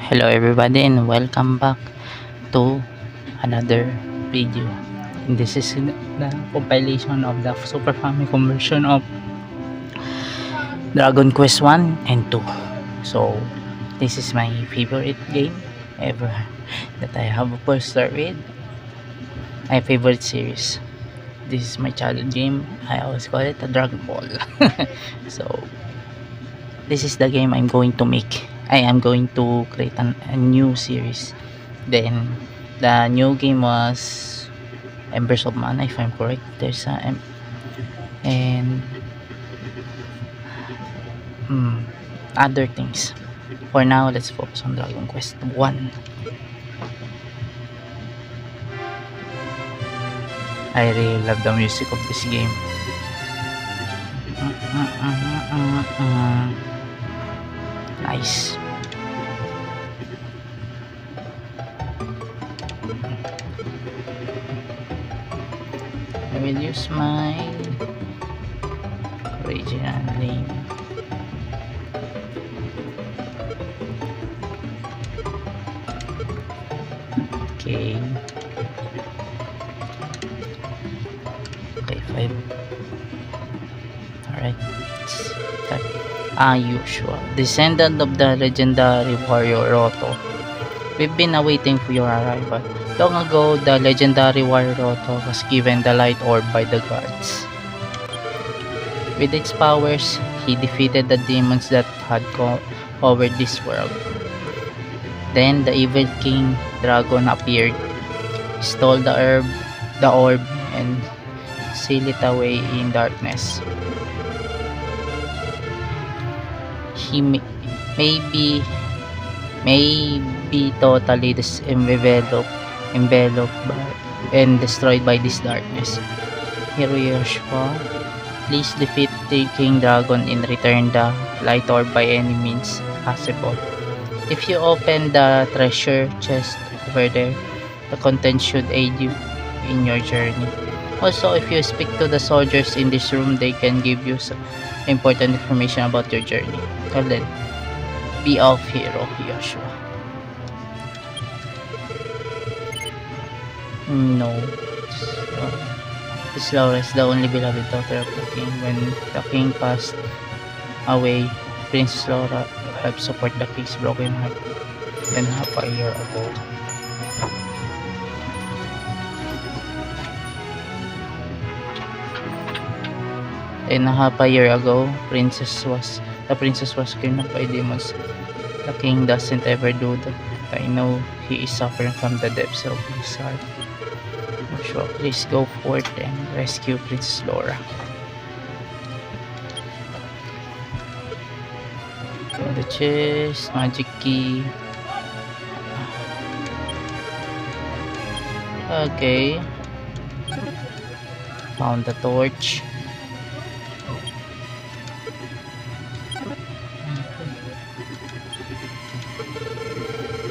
Hello everybody and welcome back to another video. And this is the compilation of the Super Famicom version of Dragon Quest 1 and 2. So this is my favorite game ever that I have first start with. My favorite series. This is my childhood game. I always call it a Dragon Ball. So this is the game I'm going to make. I am going to create a new series. Then the new game was Embers of Mana, if I'm correct. There's a and other things. For now, let's focus on Dragon Quest 1. I really love the music of this game. Nice. I will use my original name. Okay. Okay, 5. Alright. Usual. Descendant of the legendary warrior Roto. We've been awaiting for your arrival. Long ago, the legendary warrior Roto was given the light orb by the gods. With its powers, he defeated the demons that had covered this world. Then the evil king dragon appeared, stole the orb, and sealed it away in darkness. He may be totally enveloped and destroyed by this darkness. Hero Yoshua, please defeat the King Dragon and return the light orb by any means possible. If you open the treasure chest over there, the content should aid you in your journey. Also, if you speak to the soldiers in this room, they can give you some important information about your journey. Well then, be off, Hero Yoshua. No. This Laura is the only beloved daughter of the king. When the king passed away, Princess Laura helped support the king's broken heart. Then half a year ago. The princess was kidnapped by demons. The king doesn't ever do that. I know he is suffering from the depths of his heart. Joshua, please go forth and rescue Princess Laura. The chest, magic key. Okay. Found the torch.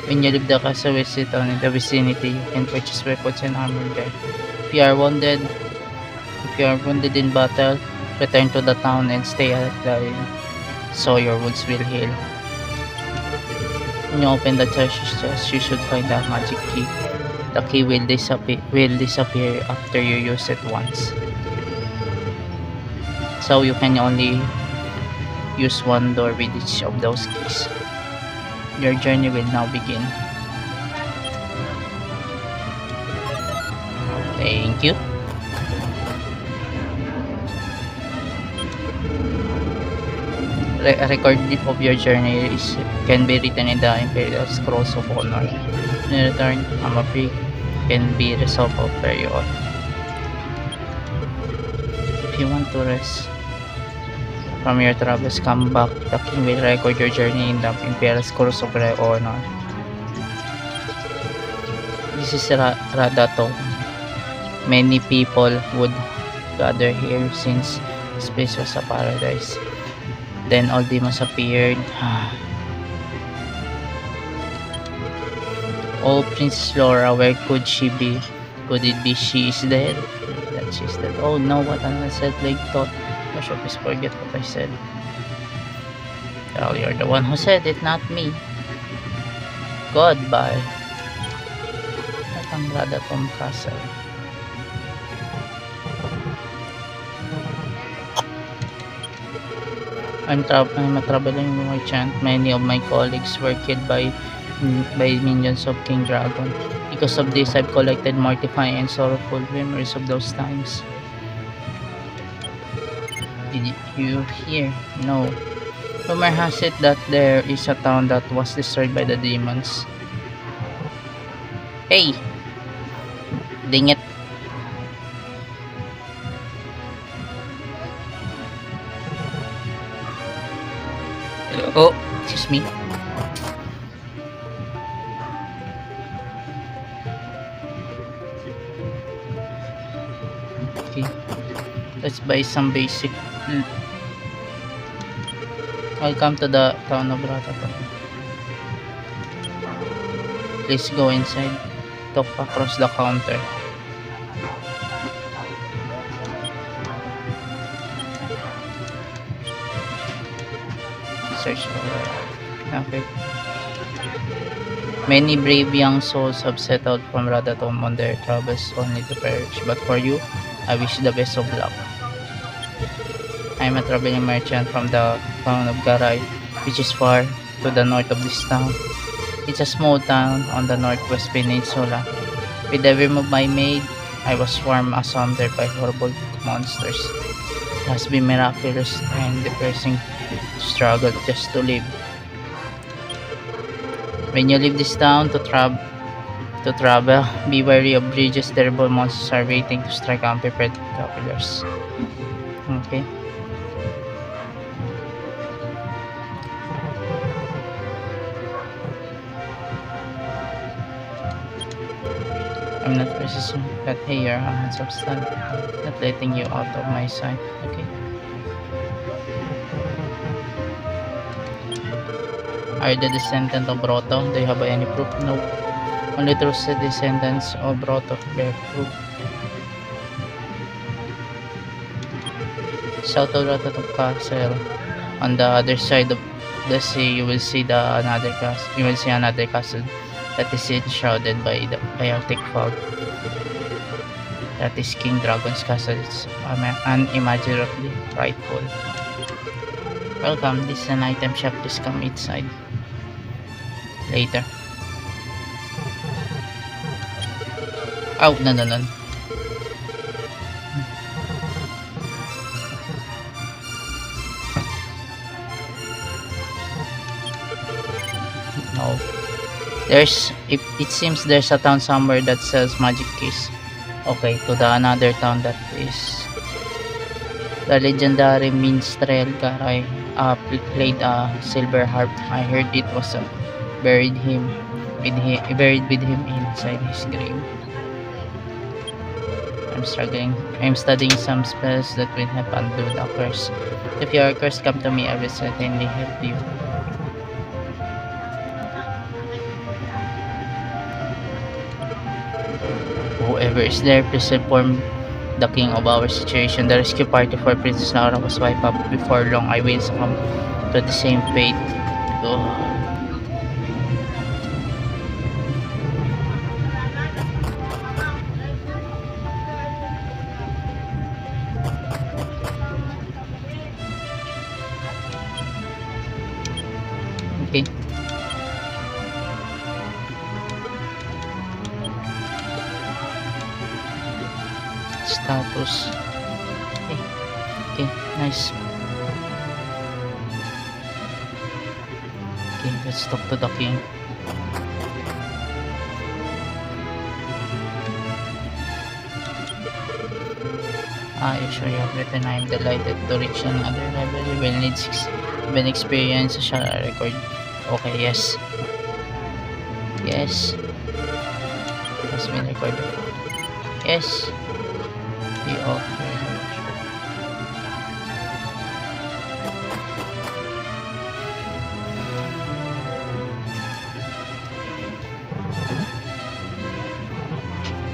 When you leave the castle town in the vicinity, you can purchase weapons and armor there. If you are wounded in battle, return to the town and stay at the inn, so your wounds will heal. When you open the treasure chest, you should find a magic key. The key will disappear after you use it once. So you can only use one door with each of those keys. Your journey will now begin. Thank you. A record of your journey can be written in the Imperial Scrolls of Honor. In return, Amapi can be resolved very often. If you want to rest from your travels, come back. The king will record your journey in the Imperial Scrolls of Honor. This is Radato. Many people would gather here since this place was a paradise. Then all demons appeared. Oh, Princess Laura, where could she be? Could it be she is dead? That she's dead. Oh no, what an unsettling thought. Gosh, please forget what I said. Well, you're the one who said it, not me. Goodbye. At ang Radatom Castle. I'm a traveling merchant. Many of my colleagues were killed by minions of King Dragon. Because of this, I've collected mortifying and sorrowful memories of those times. Did you hear? No. Rumor has it that there is a town that was destroyed by the demons. Hey! Ding it! Hello? Oh, excuse me. Okay. Let's buy some basic. Welcome to the town of Rataton. Please go inside. Talk across the counter. Search for. Okay. Many brave young souls have set out from Rataton on their travels only to perish. But for you, I wish the best of luck. I am a traveling merchant from the town of Garay, which is far to the north of this town. It's a small town on the northwest peninsula. With every move I made, I was swarmed asunder by horrible monsters. It has been miraculous and depressing to struggle just to live. When you leave this town to travel, be wary of bridges. Terrible monsters are waiting to strike unprepared travelers. Okay. I'm not resisting, but hey, you're a handsome stud. Not letting you out of my sight, okay? Are you the descendant of Broto? Do you have any proof? No. Only true descendants of Broto bear proof. South of Rataton Castle, on the other side of the sea, you will see another castle. You will see another castle that is enshrouded by a thick fog. That is King Dragon's castle. It's unimaginably frightful. Welcome, this is an item shop. Please come inside. Later. Oh, no. No. It seems there's a town somewhere that sells magic keys. Okay, to the another town that is the legendary minstrel Garay played a silver harp. I heard it was buried with him inside his grave. I'm studying some spells that will help undo the curse. If you are cursed, come to me. I will certainly help you. Whoever is there, please inform the king of our situation. The rescue party for Princess Laura was wiped out before long. I will succumb to the same fate. Oh. Okay. Status. Okay, nice. Okay, let's talk to the king. You sure you have written. I am delighted to reach another level. You will need 6 experience. Shall I record? Okay, yes. Yes. Has been recorded. Yes. We offer.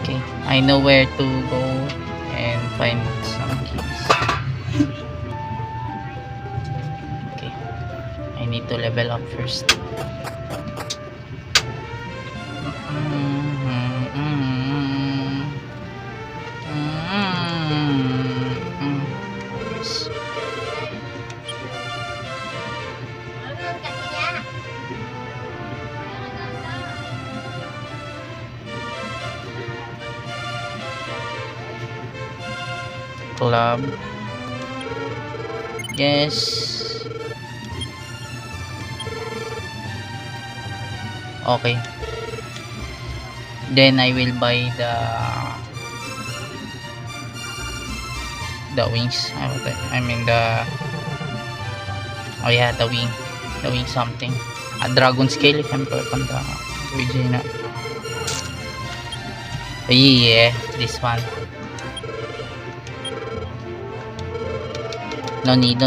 Okay, I know where to go and find some keys. Okay, I need to level up first. Yes. Club. Yes. Okay. Then I will buy the wings. I mean the, oh yeah, the wing something. A dragon scale if I'm correct on the original. Oh, yeah, this one. No need.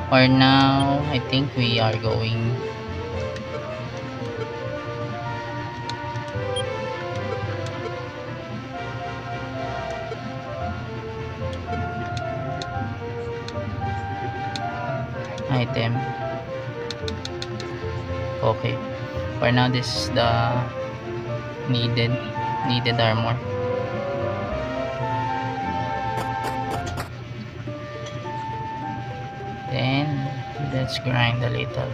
For now, I think we are going item. Okay. For now, this is the needed armor. Then let's grind a little.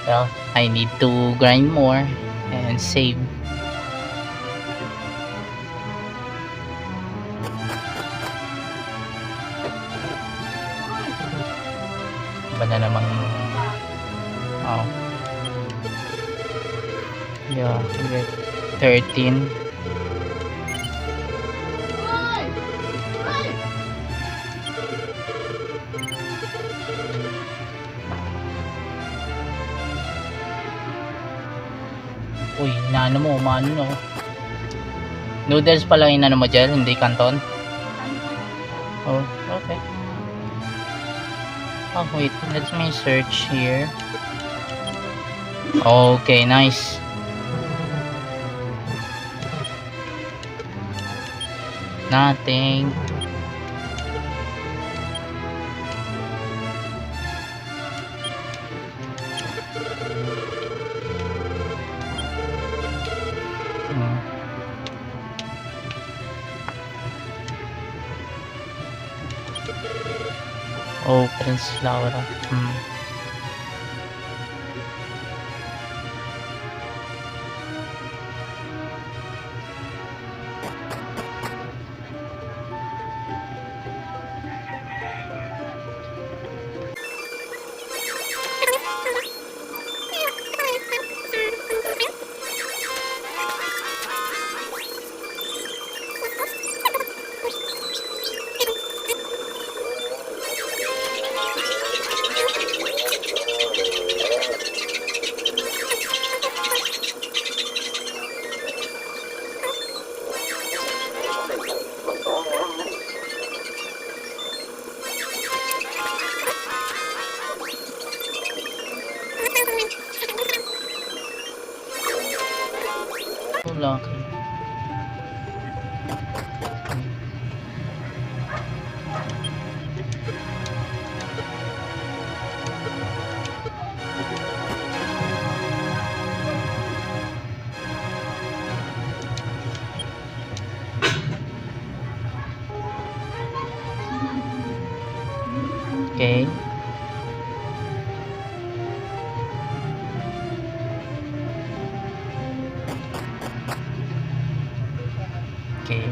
Well, I need to grind more and save. Ba na namang, oh yeah, 13. Uy, inaano mo, umano no. Noodles pala yung inano mo dyan, hindi canton. Oh, okay. Oh wait, let me search here. Okay, nice. Nothing. Oh, Prince Laura. Lucky. Okay. Okay.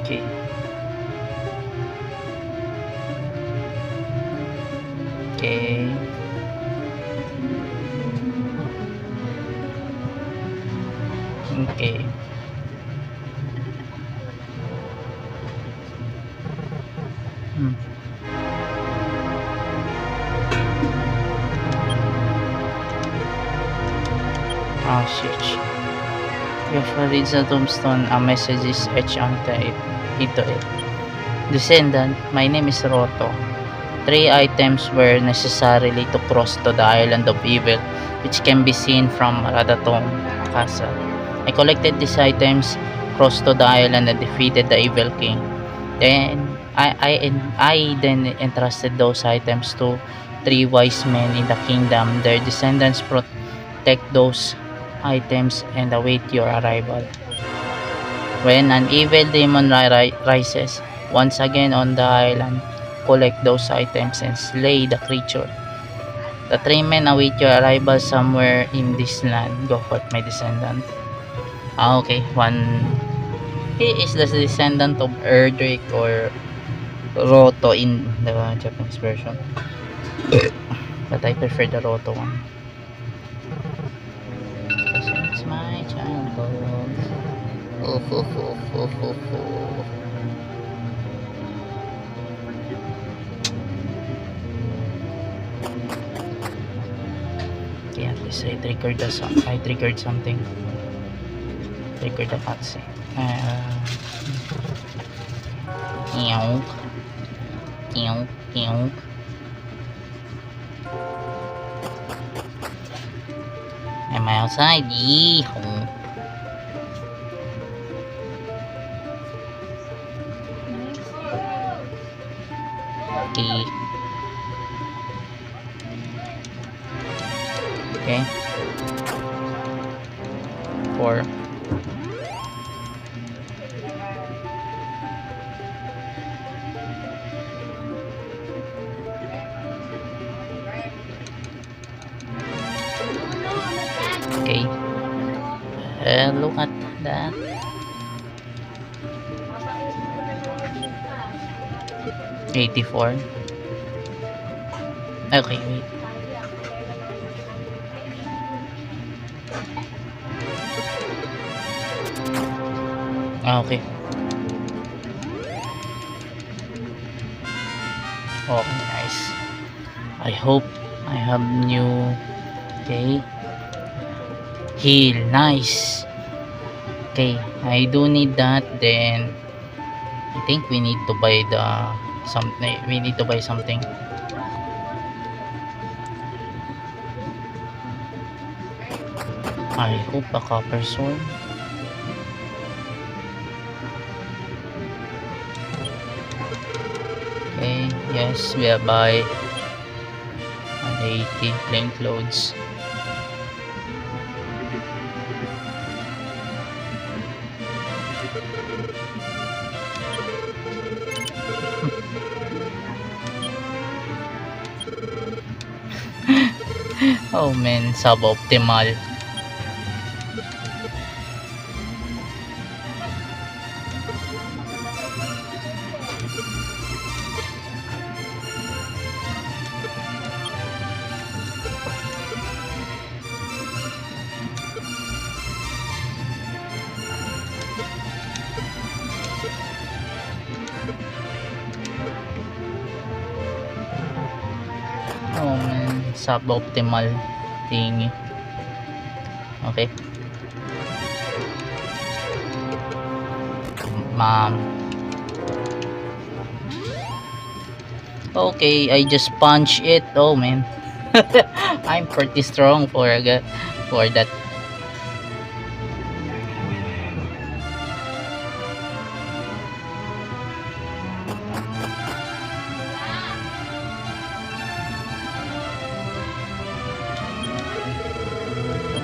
Okay. Okay. Okay. Hmm. Oh shit. If reads the tombstone, a message is etched onto it, into it. Descendant, my name is Roto. 3 items were necessarily to cross to the island of evil, which can be seen from Radaton Castle. I collected these items, crossed to the island, and defeated the evil king. Then I then entrusted those items to 3 wise men in the kingdom. Their descendants protect those items and await your arrival. When an evil demon rises once again on the island, collect those items and slay the creature. The 3 men await your arrival somewhere in this land. Go forth, my descendant. Okay. One. He is the descendant of Erdrick or Roto in the Japanese version. But I prefer the Roto one. Because it's my childhood. Oh, oh, oh, oh, oh, oh. Okay, at least I triggered something. Triggered the cutscene. Ew. Ew. Ew. Am I outside? Yeehaw. Okay. Okay. 4. Okay. Look at that. $84. Okay, wait. Okay. Okay, nice. I hope I have new. Okay. Heal, nice. Okay, I do need that. Then I think we need to buy something. We need to buy something. I hope a copper sword. Okay, yes, we are buy 180 plain clothes. Oh man, suboptimal. Oh man, suboptimal thingy. Okay. Mom. Okay, I just punch it. Oh man. I'm pretty strong for that.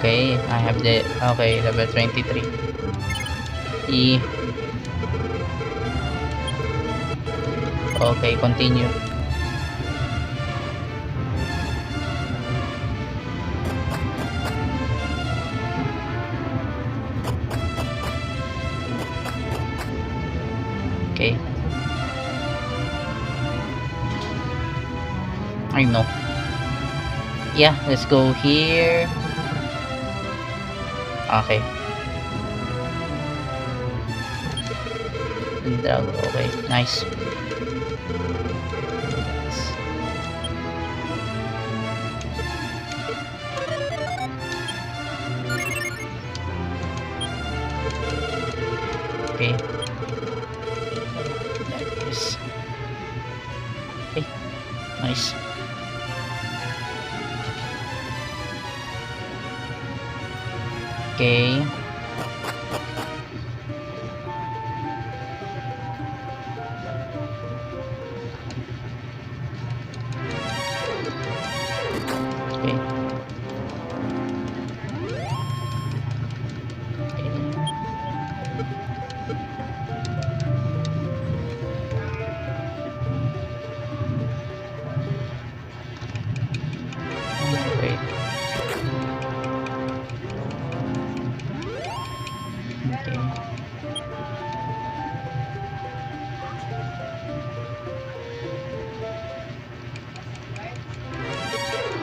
Okay, I have the level 23. E. Okay, continue. Okay. I know. Yeah, let's go here. Okay. Drag. Okay, nice. Okay. Like this. Okay, nice. Okay. Okay. Okay. Okay.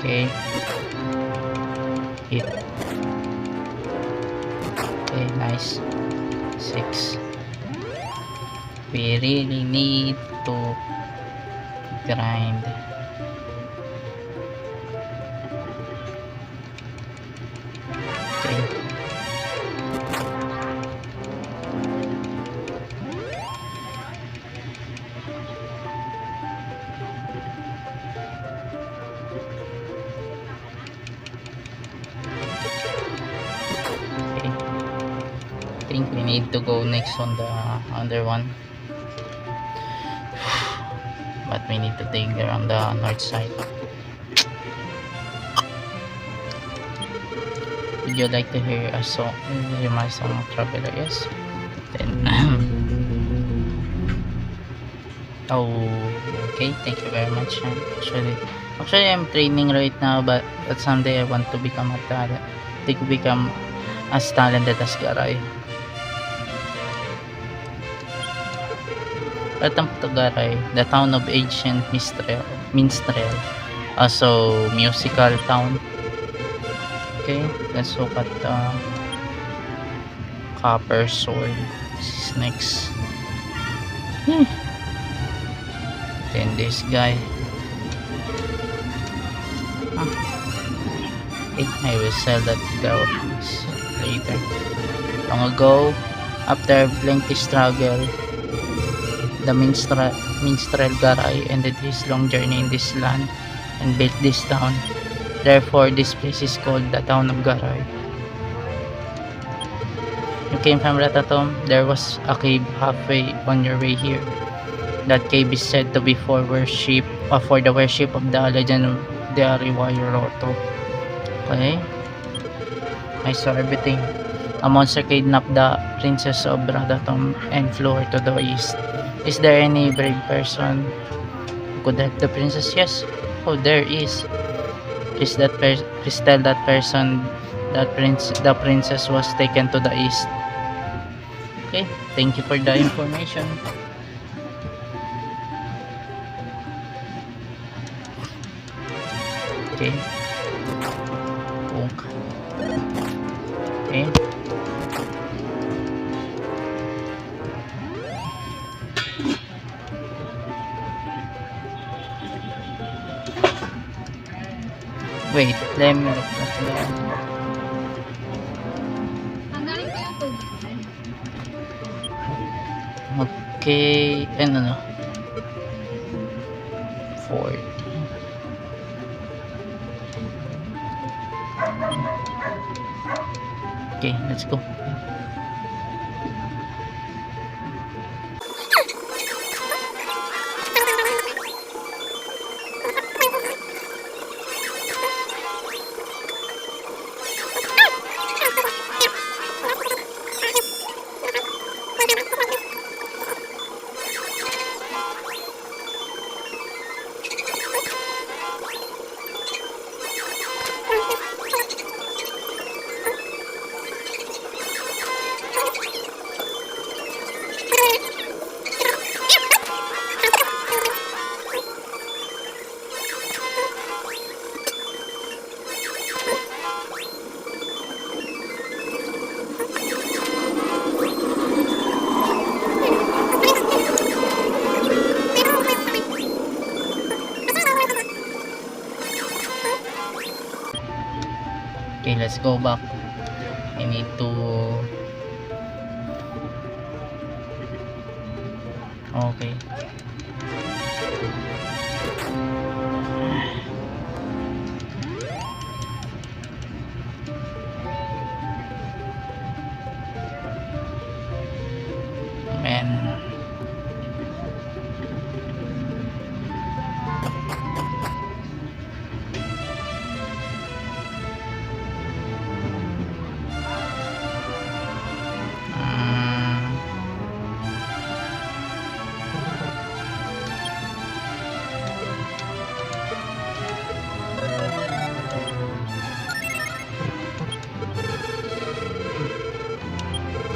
Okay. Hit. Okay, nice. 6. We really need to grind. Okay. Okay. I think we need to go next on the other one. But we need to take around the north side. Would you like to hear a song? Hear my song Traveler? Yes. Then oh, okay, thank you very much. Actually I'm training right now, but someday I want to become a talent. To become as talented as Garay. Batang Garay, the town of ancient minstrel, also musical town. Okay, let's look at the copper sword. This is next. Then this guy. Okay, I will sell that cow later. Long ago, after lengthy struggle, the minstrel Garay ended his long journey in this land and built this town. Therefore, this place is called the town of Garay. You came from Ratatom. There was a cave halfway on your way here. That cave is said to be for the worship of the legend of the Ariwayo Roto. Okay, I saw everything. A monster kidnapped the princess of Ratatom and flew her to the east. Is there any brave person who could help the princess? Yes. Oh, there is. Please tell that person that the princess was taken to the east. Okay, thank you for the information. Okay. Okay. Wait, let me look at that. Okay, ano 40. Okay, let's go. let's go back. I need to okay. Man.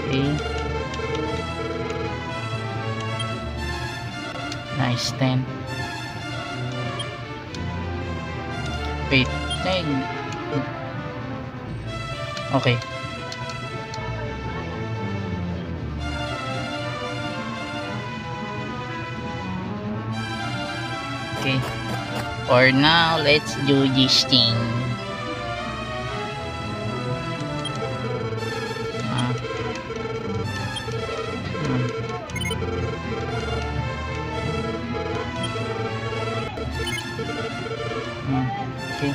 Okay. Nice 10. Wait, 10. Okay. Okay. For now, let's do this thing. Okay.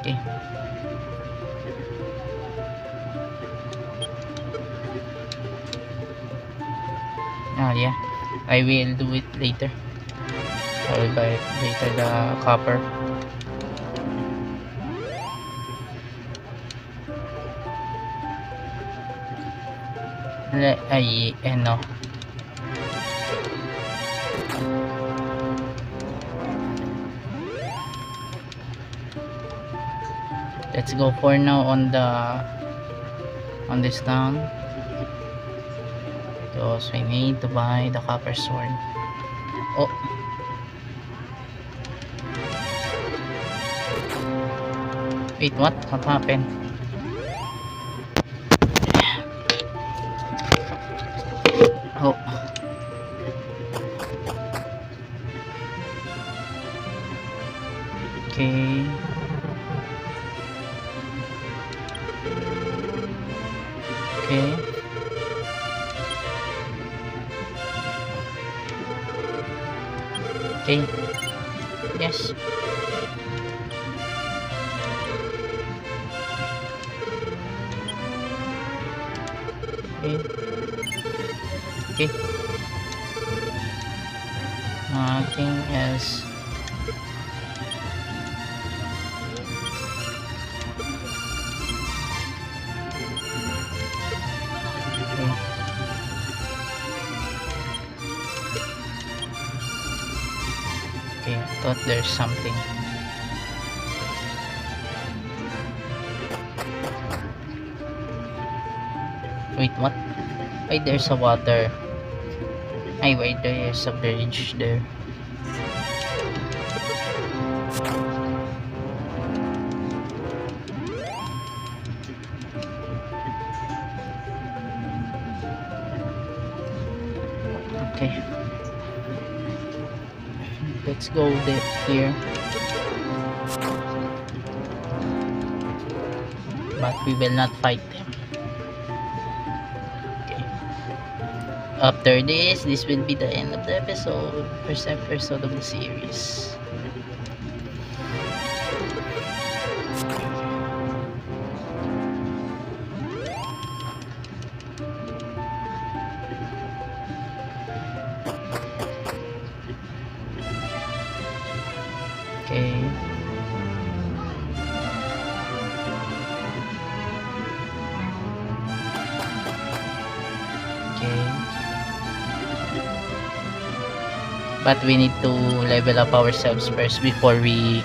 Okay. Yeah, I will do it later. I will buy it later, the copper. No. Let's go for now on this town, because we need to buy the copper sword. Oh, wait, what happened? Oh, okay. Okay. Okay. Yes. Okay. Okay. Nothing else. Okay, I thought there's something. Wait, what? Wait, there's a water. Ay, wait, there's a bridge there. Okay. Let's go here. But we will not fight them. Okay. After this will be the end of the episode. First episode of the series. Okay. Okay. But we need to level up ourselves first before we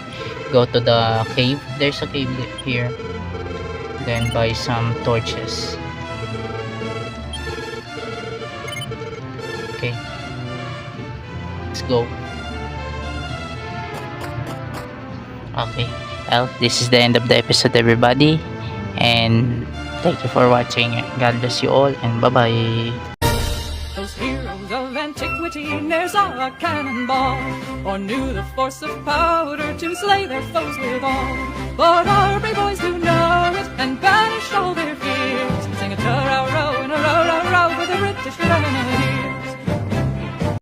go to the cave. There's a cave here. Then buy some torches. Okay. Let's go. Okay. Well, this is the end of the episode, everybody. And thank you for watching. God bless you all, and bye-bye. Those heroes of antiquity ne'er saw a cannonball, or knew the force of powder to slay their foes withal. But our brave boys do know